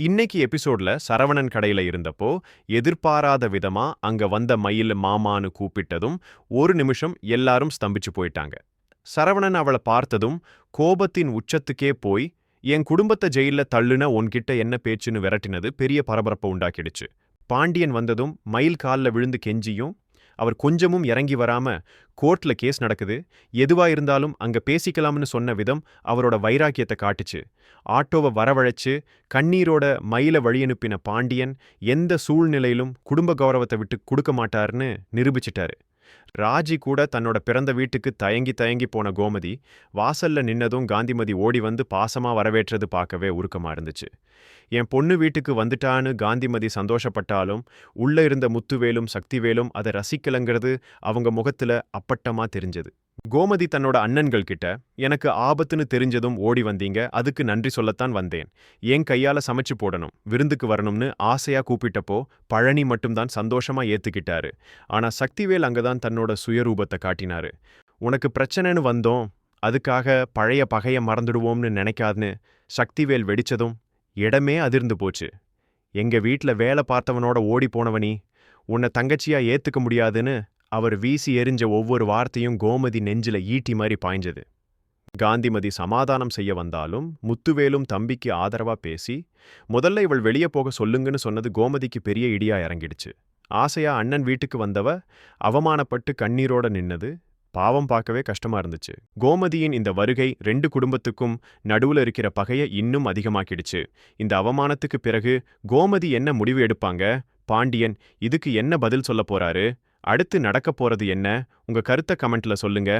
இன்னைக்கு எபிசோட்ல சரவணன் கடையில இருந்தப்போ எதிர்பாராத விதமா அங்க வந்த மயில் மாமான்னு கூப்பிட்டதும் ஒரு நிமிஷம் எல்லாரும் ஸ்தம்பிச்சு போயிட்டாங்க. சரவணன் அவளை பார்த்ததும் கோபத்தின் உச்சத்துக்கே போய் என் குடும்பத்தை ஜெயில தள்ளுன உன்கிட்ட என்ன பேச்சுன்னு விரட்டினது பெரிய பரபரப்பை உண்டாக்கிடுச்சு. பாண்டியன் வந்ததும் மயில் கால்ல விழுந்து கெஞ்சியும் அவர் கொஞ்சமும் இறங்கி வராம கோர்ட்ல கேஸ் நடக்குது, எதுவா இருந்தாலும் அங்க பேசிக்கலாம்னு சொன்ன விதம் அவரோட வைராக்கியத்தை காட்டுச்சு. ஆட்டோவை வரவழைச்சு கண்ணீரோட மயில வழியனுப்பின பாண்டியன் எந்த சூழ்நிலையிலும் குடும்ப கௌரவத்தை விட்டு கொடுக்க மாட்டாருன்னு நிரூபிச்சிட்டாரு. ராஜி கூட தன்னோட பிறந்த வீட்டுக்கு தயங்கி தயங்கி போன கோமதி வாசல்ல நின்னதும் காந்திமதி ஓடி வந்து பாசமா வரவேற்றது பார்க்கவே உருக்கமா இருந்துச்சு. என் பொண்ணு வீட்டுக்கு வந்துட்டான்னு காந்திமதி சந்தோஷப்பட்டாலும் உள்ள இருந்த முத்துவேலும் சக்திவேலும் அதை ரசிக்கலங்கிறது அவங்க முகத்துல அப்பட்டமா தெரிஞ்சது. கோமதி தன்னோட அண்ணன்கள் கிட்ட எனக்கு ஆபத்துன்னு தெரிஞ்சதும் ஓடி வந்தீங்க, அதுக்கு நன்றி சொல்லத்தான் வந்தேன். என் கையால சமைச்சு போடணும், விருந்துக்கு வரணும்னு ஆசையா கூப்பிட்டப்போ பழனி மட்டும்தான் சந்தோஷமா ஏத்துக்கிட்டாரு. ஆனா சக்திவேல் அங்கதான் தன்னோட சுயரூபத்தை காட்டினாரு. உனக்கு பிரச்சனைன்னு வந்தோம், அதுக்காக பழைய பகைய மறந்துடுவோம்னு நினைக்காதுன்னு சக்திவேல் வெடிச்சதும் இடமே அதிர்ந்து போச்சு. எங்க வீட்ல வேலை பார்த்தவனோட ஓடி போனவனி உன்னை தங்கச்சியா ஏத்துக்க முடியாதுன்னு அவர் வீசி எறிஞ்ச ஒவ்வொரு வார்த்தையும் கோமதி நெஞ்சில ஈட்டி மாதிரி பாய்ஞ்சது. காந்திமதி சமாதானம் செய்ய வந்தாலும் முத்துவேலும் தம்பிக்கு ஆதரவா பேசி முதல்ல இவள் வெளியே போக சொல்லுங்கன்னு சொன்னது கோமதிக்கு பெரிய இடியா இறங்கிடுச்சு. ஆசையா அண்ணன் வீட்டுக்கு வந்தவ அவமானப்பட்டு கண்ணீரோட நின்னது பாவம் பார்க்கவே கஷ்டமா இருந்துச்சு. கோமதியின் இந்த வருகை ரெண்டு குடும்பத்துக்கும் நடுவுல இருக்கிற பகையை இன்னும் அதிகமாக்கிடுச்சு. இந்த அவமானத்துக்கு பிறகு கோமதி என்ன முடிவு எடுப்பாங்க? பாண்டியன் இதுக்கு என்ன பதில் சொல்ல போறாரு? அடுத்து நடக்க போறது என்ன? உங்க கருத்தை கமெண்ட்ல சொல்லுங்க.